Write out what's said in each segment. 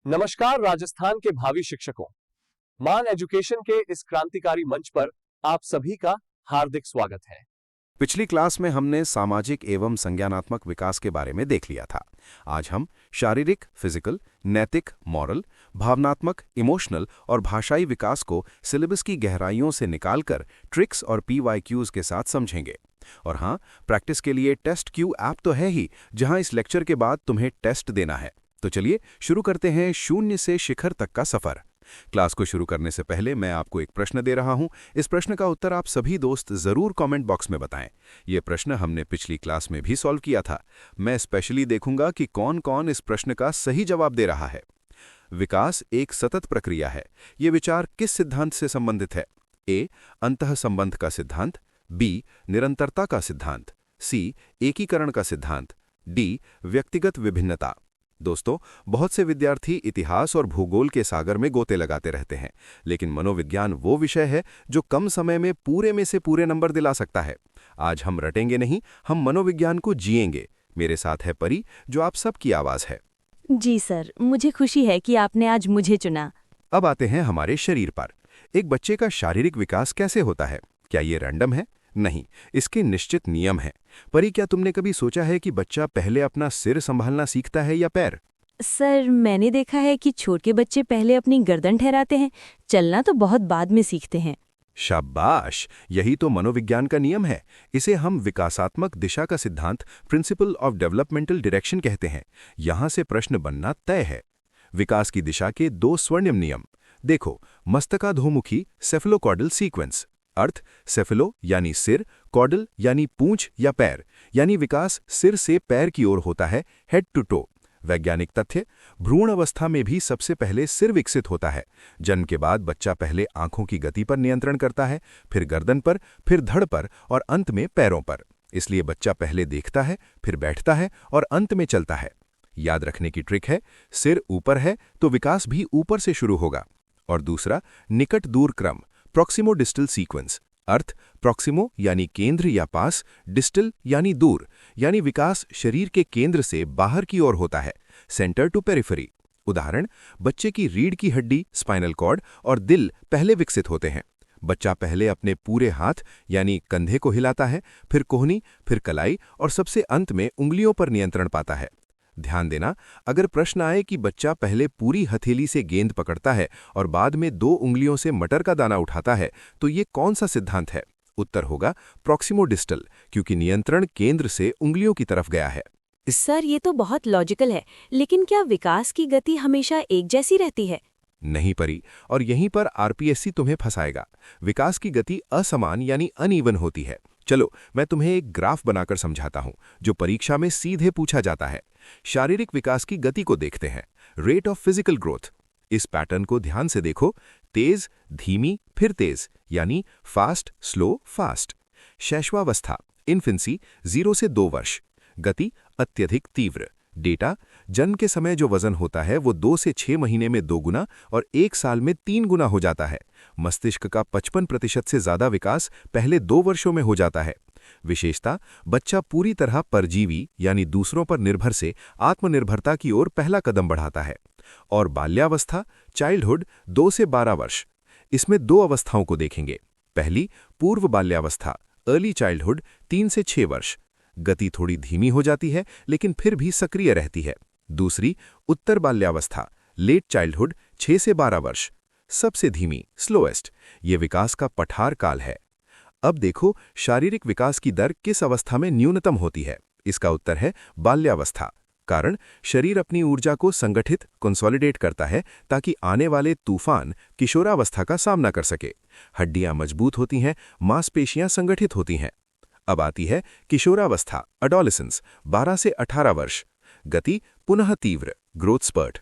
नमस्कार राजस्थान के भावी शिक्षकों, मान एजुकेशन के इस क्रांतिकारी मंच पर आप सभी का हार्दिक स्वागत है। पिछली क्लास में हमने सामाजिक एवं संज्ञानात्मक विकास के बारे में देख लिया था। आज हम शारीरिक फिजिकल, नैतिक मॉरल, भावनात्मक इमोशनल और भाषाई विकास को सिलेबस की गहराइयों से निकालकर ट्रिक्स और PYQs के साथ समझेंगे। और हाँ, प्रैक्टिस के लिए टेस्ट क्यू ऐप तो है ही, जहां इस लेक्चर के बाद तुम्हें टेस्ट देना है। तो चलिए शुरू करते हैं शून्य से शिखर तक का सफर। क्लास को शुरू करने से पहले मैं आपको एक प्रश्न दे रहा हूं। इस प्रश्न का उत्तर आप सभी दोस्त जरूर कमेंट बॉक्स में बताएं। यह प्रश्न हमने पिछली क्लास में भी सॉल्व किया था। मैं स्पेशली देखूंगा कि कौन कौन इस प्रश्न का सही जवाब दे रहा है। विकास एक सतत प्रक्रिया है। ये विचार किस सिद्धांत से संबंधित है? ए, अंतःसंबंध का सिद्धांत, बी, निरंतरता का सिद्धांत, सी, एकीकरण का सिद्धांत, डी, व्यक्तिगत विभिन्नता। दोस्तों, बहुत से विद्यार्थी इतिहास और भूगोल के सागर में गोते लगाते रहते हैं, लेकिन मनोविज्ञान वो विषय है जो कम समय में से पूरे नंबर दिला सकता है। आज हम रटेंगे नहीं, हम मनोविज्ञान को जिएंगे। मेरे साथ है परी, जो आप सबकी आवाज है। जी सर, मुझे खुशी है कि आपने आज मुझे चुना। अब आते हैं हमारे शरीर पर। एक बच्चे का शारीरिक विकास कैसे होता है? क्या ये रैंडम है? नहीं, इसके निश्चित नियम हैं। परी, क्या तुमने कभी सोचा है कि बच्चा पहले अपना सिर संभालना सीखता है या पैर? सर, मैंने देखा है कि छोटे बच्चे पहले अपनी गर्दन ठहराते हैं, चलना तो बहुत बाद में सीखते हैं। शाबाश, यही तो मनोविज्ञान का नियम है। इसे हम विकासात्मक दिशा का सिद्धांत, प्रिंसिपल ऑफ डेवलपमेंटल डायरेक्शन कहते हैं। यहां से प्रश्न बनना तय है। विकास की दिशा के 2 स्वर्णिम नियम देखो। मस्तकाधोमुखी सेफेलोकॉर्डल सीक्वेंस। अर्थ, सेफेलो यानी सिर, कॉर्डल यानी पूंछ या पैर, यानी विकास सिर से पैर की ओर होता है, हेड टू टो। वैज्ञानिक तथ्य, भ्रूण अवस्था में भी सबसे पहले सिर विकसित होता है। जन्म के बाद बच्चा पहले आंखों की गति पर नियंत्रण करता है, फिर गर्दन पर, फिर धड़ पर और अंत में पैरों पर। इसलिए बच्चा पहले देखता है, फिर बैठता है और अंत में चलता है। याद रखने की ट्रिक है, सिर ऊपर है तो विकास भी ऊपर से शुरू होगा। और दूसरा, निकट दूर क्रम, प्रॉक्सिमो डिस्टल सीक्वेंस। अर्थ, प्रॉक्सिमो यानी केंद्र या पास, डिस्टल यानी दूर, यानी विकास शरीर के केंद्र से बाहर की ओर होता है, सेंटर टू पेरिफेरी। उदाहरण, बच्चे की रीढ़ की हड्डी, स्पाइनल कॉर्ड और दिल पहले विकसित होते हैं। बच्चा पहले अपने पूरे हाथ यानी कंधे को हिलाता है, फिर कोहनी, फिर कलाई और सबसे अंत में उंगलियों पर नियंत्रण पाता है। ध्यान देना, अगर प्रश्न आए कि बच्चा पहले पूरी हथेली से गेंद पकड़ता है और बाद में 2 उंगलियों से मटर का दाना उठाता है, तो ये कौन सा सिद्धांत है? उत्तर होगा प्रॉक्सिमो डिस्टल, क्योंकि नियंत्रण केंद्र से उंगलियों की तरफ गया है। सर, ये तो बहुत लॉजिकल है, लेकिन क्या विकास की गति हमेशा एक जैसी रहती है? नहीं परी, और यहीं पर RPSC तुम्हें फंसाएगा। विकास की गति असमान यानी अनइवन होती है। चलो, मैं तुम्हें एक ग्राफ बनाकर समझाता हूं, जो परीक्षा में सीधे पूछा जाता है। शारीरिक विकास की गति को देखते हैं, रेट ऑफ फिजिकल ग्रोथ। इस पैटर्न को ध्यान से देखो, तेज, धीमी, फिर तेज, यानी फास्ट, स्लो, फास्ट। शैशवावस्था, इन्फेंसी, 0 से 2 वर्ष। गति, अत्यधिक तीव्र। डेटा, जन्म के समय जो वजन होता है वो 2 से 6 महीने में 2 गुना और 1 साल में 3 गुना हो जाता है। मस्तिष्क का 55% से ज्यादा विकास पहले 2 वर्षों में हो जाता है। विशेषता, बच्चा पूरी तरह परजीवी यानी दूसरों पर निर्भर से आत्मनिर्भरता की ओर पहला कदम बढ़ाता है। और बाल्यावस्था, चाइल्डहुड, 2 से 12 वर्ष। इसमें 2 अवस्थाओं को देखेंगे। पहली, पूर्व बाल्यावस्था, अर्ली चाइल्डहुड, 3 से 6 वर्ष। गति थोड़ी धीमी हो जाती है, लेकिन फिर भी सक्रिय रहती है। दूसरी, उत्तर बाल्यावस्था, लेट चाइल्डहुड, 6 से 12 वर्ष। सबसे धीमी, स्लोएस्ट। ये विकास का पठार काल है। अब देखो, शारीरिक विकास की दर किस अवस्था में न्यूनतम होती है? इसका उत्तर है बाल्यावस्था। कारण, शरीर अपनी ऊर्जा को संगठित, कंसोलिडेट करता है ताकि आने वाले तूफान किशोरावस्था का सामना कर सके। हड्डियां मजबूत होती हैं, मांसपेशियां संगठित होती हैं। अब आती है किशोरावस्था, अडोलेसेंस, 12 से 18 वर्ष। गति पुनः तीव्र, ग्रोथ स्पर्ट।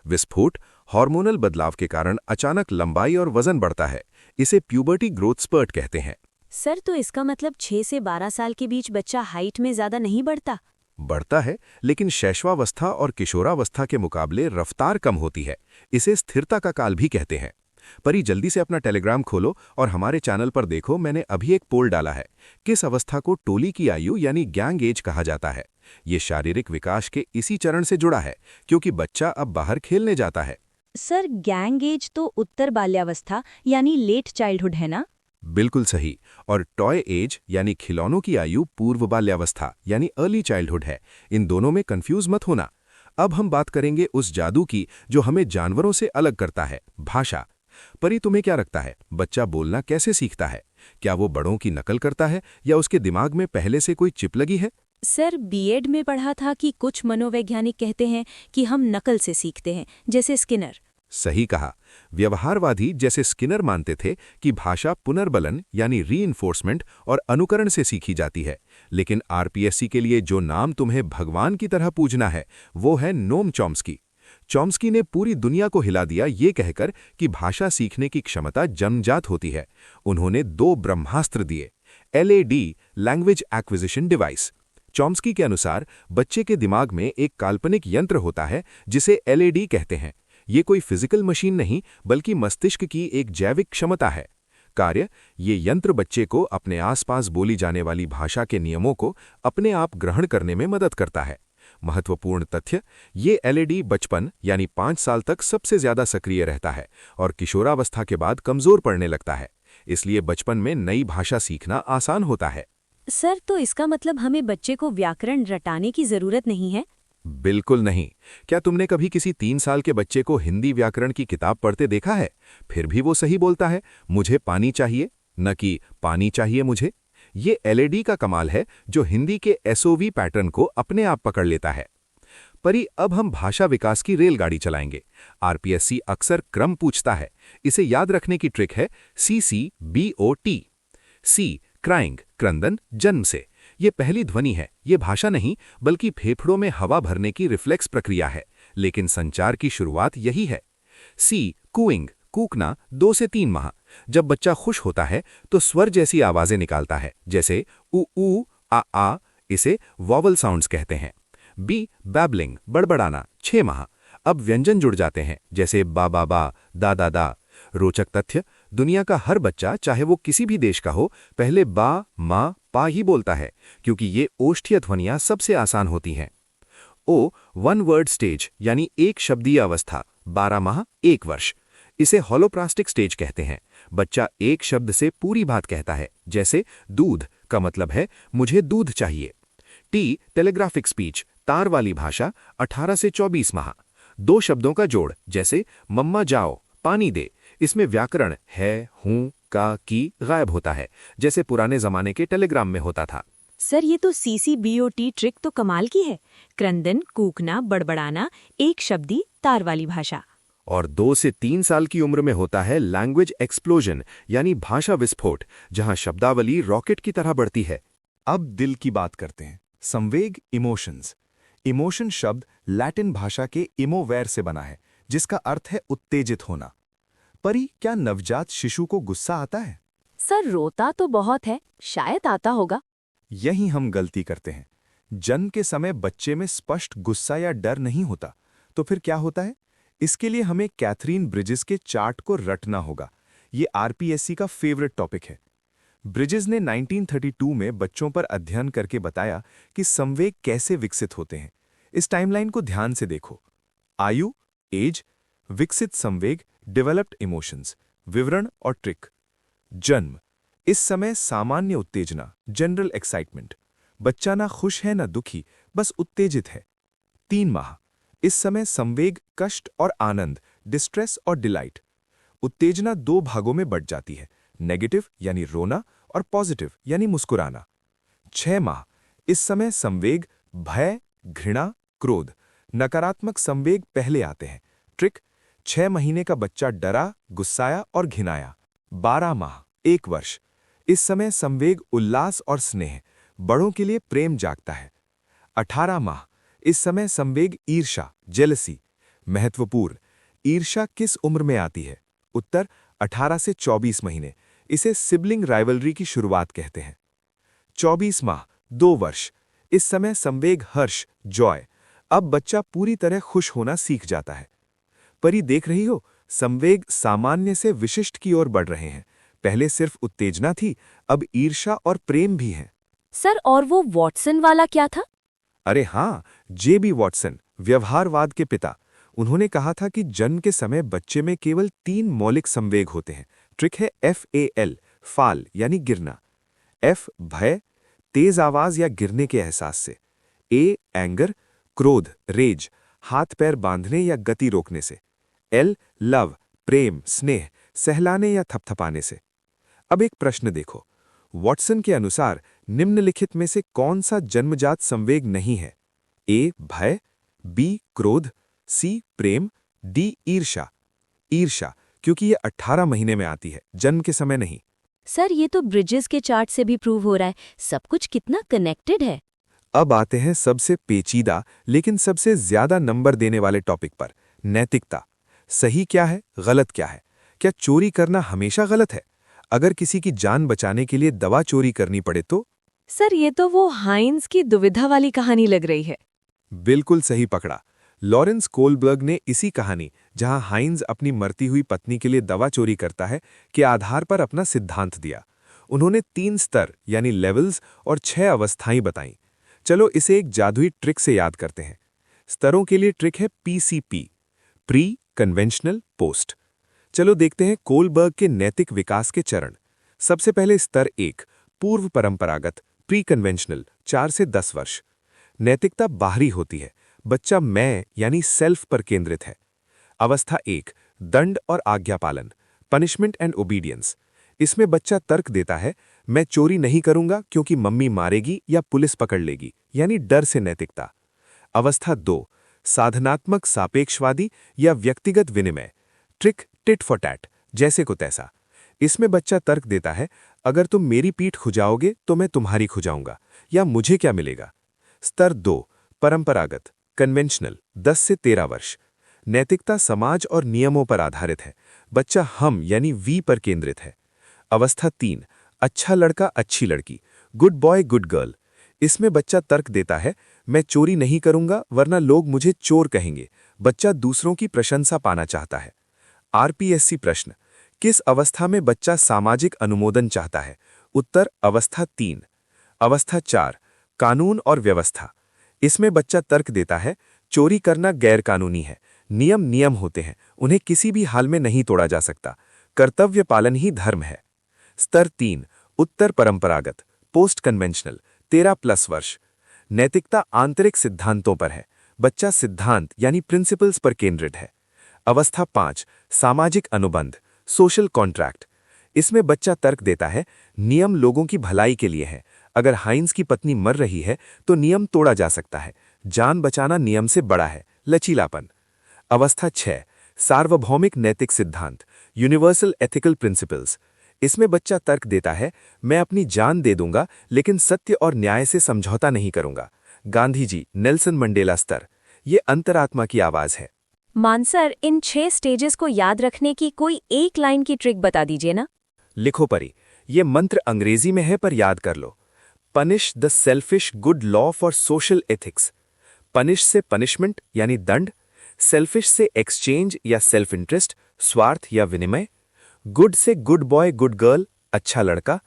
विस्फोट, हार्मोनल बदलाव के कारण अचानक लंबाई और वजन बढ़ता है। इसे प्यूबर्टी ग्रोथ स्पर्ट कहते हैं। सर, तो इसका मतलब 6 से 12 साल के बीच बच्चा हाइट में ज्यादा नहीं बढ़ता? बढ़ता है, लेकिन शैशवावस्था और किशोरावस्था के मुकाबले रफ्तार कम होती है। इसे स्थिरता का काल भी कहते हैं। परी जल्दी से अपना टेलीग्राम खोलो और हमारे चैनल पर देखो, मैंने अभी एक पोल डाला है। किस अवस्था को टोली की आयु यानी गैंग एज कहा जाता है? ये शारीरिक विकास के इसी चरण से जुड़ा है, क्योंकि बच्चा अब बाहर खेलने जाता है। सर, गैंग एज तो उत्तर बाल्यावस्था यानी लेट चाइल्डहुड है ना? बिल्कुल सही। और टॉय एज यानी खिलौनों की आयु पूर्व बाल्यावस्था यानी अर्ली चाइल्डहुड है। इन दोनों में कंफ्यूज मत होना। अब हम बात करेंगे उस जादू की जो हमें जानवरों से अलग करता है, भाषा। परी, तुम्हें क्या लगता है, बच्चा बोलना कैसे सीखता है? क्या वो बड़ों की नकल करता है या उसके दिमाग में पहले से कोई चिप लगी है? सर, बीएड में पढ़ा था कि कुछ मनोवैज्ञानिक कहते हैं कि हम नकल से सीखते हैं, जैसे स्किनर। सही कहा। व्यवहारवादी जैसे स्किनर मानते थे कि भाषा पुनर्बलन यानी रीइंफोर्समेंट और अनुकरण से सीखी जाती है। लेकिन आरपीएससी के लिए जो नाम तुम्हें भगवान की तरह पूजना है वो है नोम चॉम्स्की। चॉम्स्की ने पूरी दुनिया को हिला दिया ये कहकर कि भाषा सीखने की क्षमता जन्मजात होती है। उन्होंने 2 ब्रह्मास्त्र दिए, LAD language acquisition device. Chomsky के अनुसार बच्चे के दिमाग में एक काल्पनिक यंत्र होता है जिसे LAD कहते हैं। ये कोई फिजिकल मशीन नहीं बल्कि मस्तिष्क की एक जैविक क्षमता है। कार्य, ये यंत्र बच्चे को अपने आसपास बोली जाने वाली भाषा के नियमों को अपने आप ग्रहण करने में मदद करता है। महत्वपूर्ण तथ्य, ये LAD बचपन यानी 5 साल तक सबसे ज्यादा सक्रिय रहता है और किशोरावस्था के बाद कमजोर पड़ने लगता है। इसलिए बचपन में नई भाषा सीखना आसान होता है। सर, तो इसका मतलब हमें बच्चे को व्याकरण रटाने की जरूरत नहीं है? बिल्कुल नहीं। क्या तुमने कभी किसी 3 साल के बच्चे को हिंदी व्याकरण की किताब पढ़ते देखा है? फिर भी वो सही बोलता है, मुझे पानी चाहिए, न कि पानी चाहिए मुझे। ये LAD का कमाल है जो हिंदी के SOV पैटर्न को अपने आप पकड़ लेता है। परी, अब हम भाषा विकास की रेलगाड़ी चलाएंगे। आरपीएससी अक्सर क्रम पूछता है। इसे याद रखने की ट्रिक है CCBOT। C क्राइंग, क्रंदन, जन्म से। ये पहली ध्वनि है, ये भाषा नहीं बल्कि फेफड़ों में हवा भरने की रिफ्लेक्स प्रक्रिया है, लेकिन संचार की शुरुआत यही है। C कूइंग, कूकना, 2 से 3 माह। जब बच्चा खुश होता है तो स्वर जैसी आवाजें निकालता है, जैसे उ ऊ आ। इसे वॉवल साउंड्स कहते हैं। B बैबलिंग, बड़बड़ाना, 6 माह। अब व्यंजन जुड़ जाते हैं, जैसे बा बा बा, दा दा दा। रोचक तथ्य, दुनिया का हर बच्चा चाहे वो किसी भी देश का हो पहले बा, माँ, पा ही बोलता है, क्योंकि ये ओष्ठीय ध्वनियां सबसे आसान होती हैं। O 1 वर्ड स्टेज यानी एक शब्दीय अवस्था, 12 माह, 1 वर्ष। इसे होलोप्लास्टिक स्टेज कहते हैं। बच्चा एक शब्द से पूरी बात कहता है, जैसे दूध का मतलब है मुझे दूध चाहिए। T टेलीग्राफिक स्पीच, तार वाली भाषा, 18 से 24 माह। 2 शब्दों का जोड़, जैसे मम्मा जाओ, पानी दे। इसमें व्याकरण है, हूं, का, की गायब होता है, जैसे पुराने जमाने के टेलीग्राम में होता था। सर, ये तो CCBOT ट्रिक तो कमाल की है। क्रंदन, कूकना, बड़बड़ाना, एक शब्दी, तार वाली भाषा। और 2 से 3 साल की उम्र में होता है लैंग्वेज एक्सप्लोजन यानी भाषा विस्फोट, जहां शब्दावली रॉकेट की तरह बढ़ती है। अब दिल की बात करते हैं। संवेग, इमोशंस। इमोशन शब्द लैटिन भाषा के इमोवेर से बना है, जिसका अर्थ है उत्तेजित होना। परी, क्या नवजात शिशु को गुस्सा आता है? सर, रोता तो बहुत है, शायद आता होगा। यही हम गलती करते हैं। जन्म के समय बच्चे में स्पष्ट गुस्सा या डर नहीं होता, तो फिर क्या होता है? इसके लिए हमें कैथरीन ब्रिजेस के चार्ट को रटना होगा। ये आरपीएससी का फेवरेट टॉपिक है। ब्रिजेस ने 1932 में बच्चों पर अध्ययन करके बताया कि संवेग कैसे विकसित होते हैं। इस टाइमलाइन को ध्यान से देखो। आयु, एज, विकसित संवेग, डेवलप्ड इमोशंस, विवरण और ट्रिक। जन्म, इस समय सामान्य उत्तेजना, जनरल एक्साइटमेंट। बच्चा ना खुश है ना दुखी, बस उत्तेजित है। 3 माह, इस समय संवेग, कष्ट और आनंद, डिस्ट्रेस और डिलाइट। उत्तेजना 2 भागों में बढ़ जाती है, नेगेटिव यानी रोना और पॉजिटिव यानी मुस्कुराना। 6 माह, इस समय संवेग, भय, घृणा, क्रोध। नकारात्मक संवेग पहले आते हैं। ट्रिक, 6 महीने का बच्चा डरा, गुस्साया और घिनाया। 12 माह, 1 वर्ष, इस समय संवेग, उल्लास और स्नेह, बड़ों के लिए प्रेम जागता है। 18 माह, इस समय संवेग, ईर्ष्या, जेलसी। महत्वपूर्ण, ईर्ष्या किस उम्र में आती है? उत्तर, 18 से 24 महीने। इसे सिबलिंग राइवलरी की शुरुआत कहते हैं। 24 माह, 2 वर्ष, इस समय संवेग, हर्ष, जॉय। अब बच्चा पूरी तरह खुश होना सीख जाता है। परी, देख रही हो, संवेग सामान्य से विशिष्ट की ओर बढ़ रहे हैं। पहले सिर्फ उत्तेजना थी, अब ईर्ष्या और प्रेम भी है। सर, और वो वॉटसन वाला क्या था? अरे हाँ, जेबी वॉटसन, व्यवहारवाद के पिता। उन्होंने कहा था कि जन्म के समय बच्चे में केवल 3 मौलिक संवेग होते हैं। ट्रिक है FAL, फाल यानी गिरना। F भय, तेज आवाज या गिरने के एहसास से। A एंगर, क्रोध, रेज, हाथ पैर बांधने या गति रोकने से। L लव, प्रेम, स्नेह, सहलाने या थपथपाने से। अब एक प्रश्न देखो, वॉटसन के अनुसार निम्नलिखित में से कौन सा जन्मजात संवेग नहीं है? A भय, B क्रोध, C प्रेम, D ईर्ष्या। ईर्ष्या क्योंकि ये 18 महीने में आती है, जन्म के समय नहीं। सर, ये तो ब्रिजेस के चार्ट से भी प्रूव हो रहा है। सब कुछ कितना कनेक्टेड है। अब आते हैं सबसे पेचीदा लेकिन सबसे ज्यादा नंबर देने वाले टॉपिक पर, नैतिकता। सही क्या है, गलत क्या है? क्या चोरी करना हमेशा गलत है? अगर किसी की जान बचाने के लिए दवा चोरी करनी पड़े तो? सर, ये तो वो हाइंस की दुविधा वाली कहानी लग रही है। बिल्कुल सही पकड़ा। लॉरेंस कोलबर्ग ने इसी कहानी, जहां हाइंज अपनी मरती हुई पत्नी के लिए दवा चोरी करता है, के आधार पर अपना सिद्धांत दिया। उन्होंने 3 स्तर यानी लेवल्स और 6 अवस्थाएं बताईं। चलो इसे एक जादुई ट्रिक से याद करते हैं। स्तरों के लिए ट्रिक है PCP, प्री, कन्वेंशनल, पोस्ट। चलो देखते हैं कोलबर्ग के नैतिक विकास के चरण। सबसे पहले स्तर 1, पूर्व परंपरागत, प्री कन्वेंशनल, 4 से 10 वर्ष। नैतिकता बाहरी होती है, बच्चा मैं यानी सेल्फ पर केंद्रित है। अवस्था 1, दंड और आज्ञा पालन, पनिशमेंट एंड ओबीडियंस। इसमें बच्चा तर्क देता है, मैं चोरी नहीं करूंगा क्योंकि मम्मी मारेगी या पुलिस पकड़ लेगी, यानी डर से नैतिकता। अवस्था 2, साधनात्मक सापेक्षवादी या व्यक्तिगत विनिमय, ट्रिक टिट फॉर टैट, जैसे को तैसा। इसमें बच्चा तर्क देता है, अगर तुम मेरी पीठ खुजाओगे तो मैं तुम्हारी खुजाऊंगा, या मुझे क्या मिलेगा। स्तर 2, परंपरागत, कन्वेंशनल, 10 से 13 वर्ष। नैतिकता समाज और नियमों पर आधारित है, बच्चा हम यानी वी पर केंद्रित है। अवस्था 3, अच्छा लड़का अच्छी लड़की, गुड बॉय गुड गर्ल। इसमें बच्चा तर्क देता है, मैं चोरी नहीं करूंगा वरना लोग मुझे चोर कहेंगे। बच्चा दूसरों की प्रशंसा पाना चाहता है। RPSC प्रश्न, किस अवस्था में बच्चा सामाजिक अनुमोदन चाहता है? उत्तर अवस्था 3। अवस्था 4, कानून और व्यवस्था। इसमें बच्चा तर्क देता है, चोरी करना गैरकानूनी है, नियम नियम होते हैं, उन्हें किसी भी हाल में नहीं तोड़ा जा सकता, कर्तव्य पालन ही धर्म है। स्तर 3, उत्तर परंपरागत, पोस्ट कन्वेंशनल, 13+ वर्ष। नैतिकता आंतरिक सिद्धांतों पर है, बच्चा सिद्धांत यानी प्रिंसिपल्स पर केंद्रित है। अवस्था 5, सामाजिक अनुबंध, सोशल कॉन्ट्रैक्ट। इसमें बच्चा तर्क देता है, नियम लोगों की भलाई के लिए है, अगर हाइंस की पत्नी मर रही है तो नियम तोड़ा जा सकता है, जान बचाना नियम से बड़ा है, लचीलापन। अवस्था 6, सार्वभौमिक नैतिक सिद्धांत, यूनिवर्सल एथिकल प्रिंसिपल्स। इसमें बच्चा तर्क देता है, मैं अपनी जान दे दूंगा लेकिन सत्य और न्याय से समझौता नहीं करूंगा। गांधी जी, नेल्सन मंडेला स्तर। ये अंतरात्मा की आवाज है। मानसर, इन 6 स्टेजेस को याद रखने की कोई एक लाइन की ट्रिक बता दीजिए ना। लिखो परी, ये मंत्र अंग्रेजी में है पर याद कर लो। Punish the selfish good law for social ethics. Punish से पनिशमेंट यानी दंड, सेल्फिश से एक्सचेंज या सेल्फ इंटरेस्ट, स्वार्थ या विनिमय, गुड से गुड बॉय गुड गर्ल, अच्छा लड़का,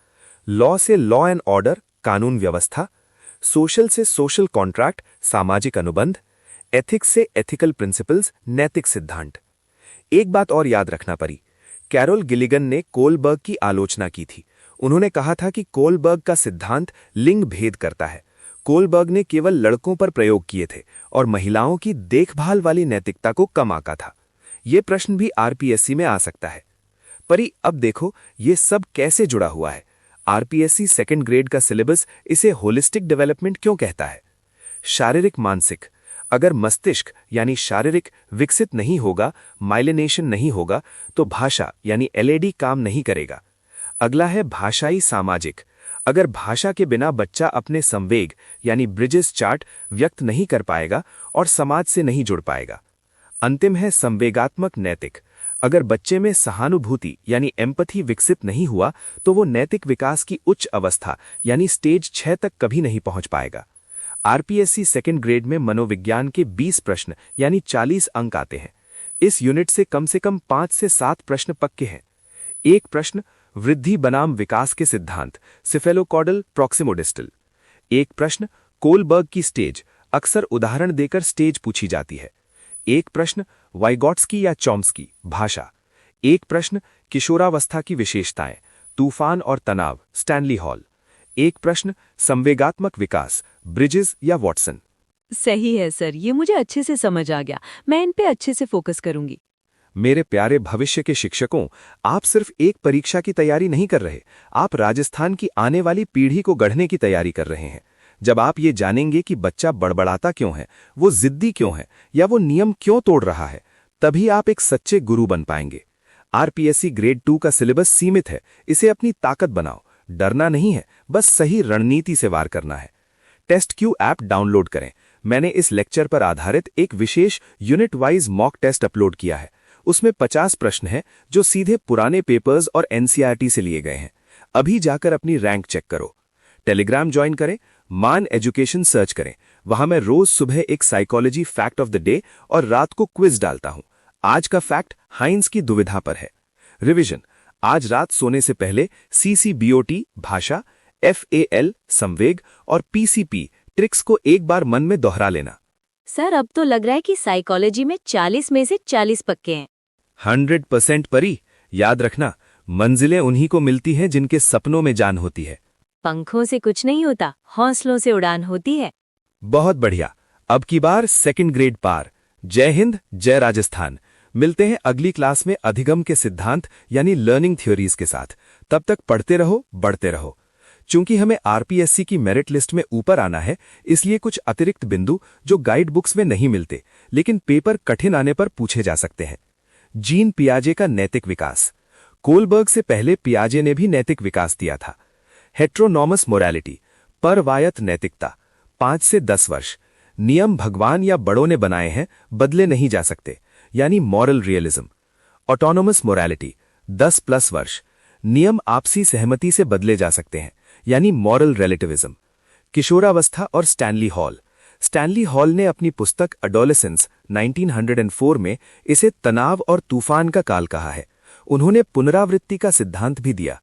लॉ से लॉ एंड ऑर्डर, कानून व्यवस्था, सोशल से सोशल कॉन्ट्रैक्ट, सामाजिक अनुबंध, एथिक्स से एथिकल प्रिंसिपल्स, नैतिक सिद्धांत। एक बात और याद रखना परी, कैरोल गिलिगन ने कोलबर्ग की आलोचना की थी। उन्होंने कहा था कि कोलबर्ग का सिद्धांत लिंग भेद करता है। कोलबर्ग ने केवल लड़कों पर प्रयोग किए थे और महिलाओं की देखभाल वाली नैतिकता को कम आंका था। ये प्रश्न भी RPSC में आ सकता है। परी, अब देखो ये सब कैसे जुड़ा हुआ है। RPSC 2nd ग्रेड का सिलेबस इसे होलिस्टिक डेवलपमेंट क्यों कहता है? शारीरिक मानसिक, अगर मस्तिष्क यानी शारीरिक विकसित नहीं होगा, माइलिनेशन नहीं होगा, तो भाषा यानी LAD काम नहीं करेगा। अगला है भाषाई सामाजिक, अगर भाषा के बिना बच्चा अपने संवेग यानी ब्रिजेस चार्ट व्यक्त नहीं कर पाएगा और समाज से नहीं जुड़ पाएगा। अंतिम है संवेगात्मक नैतिक, अगर बच्चे में सहानुभूति यानी एम्पथी विकसित नहीं हुआ तो वो नैतिक विकास की उच्च अवस्था यानी स्टेज 6 तक कभी नहीं पहुंच पाएगा। RPSC 2nd ग्रेड में मनोविज्ञान के 20 प्रश्न यानी 40 अंक आते हैं। इस यूनिट से कम 5 से 7 प्रश्न पक्के हैं। एक प्रश्न वृद्धि बनाम विकास के सिद्धांत सिफेलोकॉडल प्रॉक्सिमोडिस्टल। एक प्रश्न कोलबर्ग की स्टेज, अक्सर उदाहरण देकर स्टेज पूछी जाती है। एक प्रश्न वाइगॉट्स्की या चॉम्स्की, भाषा। एक प्रश्न किशोरावस्था की विशेषताएं, तूफान और तनाव, स्टैनली हॉल। एक प्रश्न संवेगात्मक विकास, ब्रिजेस या वॉटसन। सही है सर, ये मुझे अच्छे से समझ आ गया। मैं इन पे अच्छे से फोकस करूंगी। मेरे प्यारे भविष्य के शिक्षकों, आप सिर्फ एक परीक्षा की तैयारी नहीं कर रहे, आप राजस्थान की आने वाली पीढ़ी को गढ़ने की तैयारी कर रहे हैं। जब आप ये जानेंगे कि बच्चा बड़बड़ाता क्यों है, वो जिद्दी क्यों है या वो नियम क्यों तोड़ रहा है, तभी आप एक सच्चे गुरु बन पाएंगे। आरपीएससी ग्रेड 2 का सिलेबस सीमित है, इसे अपनी ताकत बनाओ। डरना नहीं है, बस सही रणनीति से वार करना है। टेस्टक्यू ऐप डाउनलोड करें। मैंने इस लेक्चर पर आधारित एक विशेष unit wise mock test upload किया है। उसमें 50 प्रश्न हैं जो सीधे पुराने पेपर्स और एनसीईआरटी से लिए गए हैं। अभी जाकर अपनी रैंक चेक करो। टेलीग्राम ज्वाइन करें, मान एजुकेशन सर्च करें। वहां मैं रोज सुबह एक psychology fact of the day और रात को क्विज डालता हूं। आज का फैक्ट हाइंस की दुविधा पर है। रिवीजन, आज रात सोने से पहले सीसीबीओटी भाषा, FAL संवेग और PCP ट्रिक्स को एक बार मन में दोहरा लेना। सर अब तो लग रहा है कि साइकोलॉजी में 40 में से 40 पक्के हैं। 100% परी। याद रखना, मंजिलें उन्हीं को मिलती हैं जिनके सपनों में जान होती है। पंखों से कुछ नहीं होता, हौसलों से उड़ान होती है। बहुत बढ़िया। अब की बार 2nd ग्रेड पार। जय हिंद, जय राजस्थान। मिलते हैं अगली क्लास में अधिगम के सिद्धांत यानी लर्निंग थ्योरीज के साथ। तब तक पढ़ते रहो, बढ़ते रहो। चूंकि हमें आरपीएससी की मेरिट लिस्ट में ऊपर आना है, इसलिए कुछ अतिरिक्त बिंदु जो गाइड बुक्स में नहीं मिलते लेकिन पेपर कठिन आने पर पूछे जा सकते हैं। जीन पियाजे का नैतिक विकास। कोलबर्ग से पहले पियाजे ने भी नैतिक विकास दिया था। हेट्रोनॉमस मोरालिटी, परवायत नैतिकता, 5 से 10 वर्ष। नियम भगवान या बड़ों ने बनाए हैं, बदले नहीं जा सकते, यानी मॉरल रियलिज्म। ऑटोनोमस मोरालिटी, 10+ वर्ष। नियम आपसी सहमति से बदले जा सकते हैं, यानी मॉरल रिलेटिविज्म। किशोरावस्था और स्टैनली हॉल। स्टैनली हॉल ने अपनी पुस्तक एडोलेसेंस 1904 में इसे तनाव और तूफान का काल कहा है। उन्होंने पुनरावृत्ति का सिद्धांत भी दिया।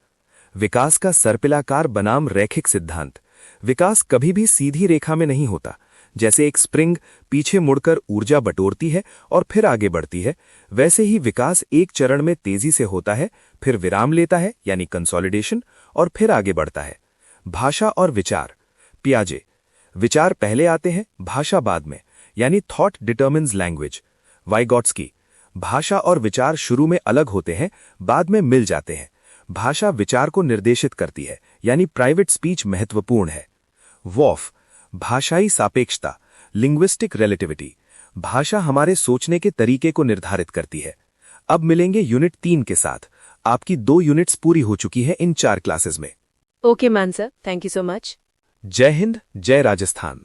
विकास का सर्पिलाकार बनाम रैखिक सिद्धांत। विकास कभी भी सीधी रेखा में नहीं होता। जैसे एक स्प्रिंग पीछे मुड़कर ऊर्जा बटोरती है और फिर आगे बढ़ती है, वैसे ही विकास एक चरण में तेजी से होता है, फिर विराम लेता है यानी कंसोलिडेशन, और फिर आगे बढ़ता है। भाषा और विचार। पियाजे, विचार पहले आते हैं, भाषा बाद में, यानी थॉट डिटर्मिन्स लैंग्वेज। वाइगॉट्स्की, भाषा और विचार शुरू में अलग होते हैं, बाद में मिल जाते हैं। भाषा विचार को निर्देशित करती है, यानी प्राइवेट स्पीच महत्वपूर्ण है। वॉफ, भाषाई सापेक्षता, लिंग्विस्टिक रिलेटिविटी। भाषा हमारे सोचने के तरीके को निर्धारित करती है। अब मिलेंगे यूनिट 3 के साथ। आपकी 2 यूनिट्स पूरी हो चुकी है इन 4 क्लासेस में। Okay man sir, thank you so much. जय हिंद, जय राजस्थान।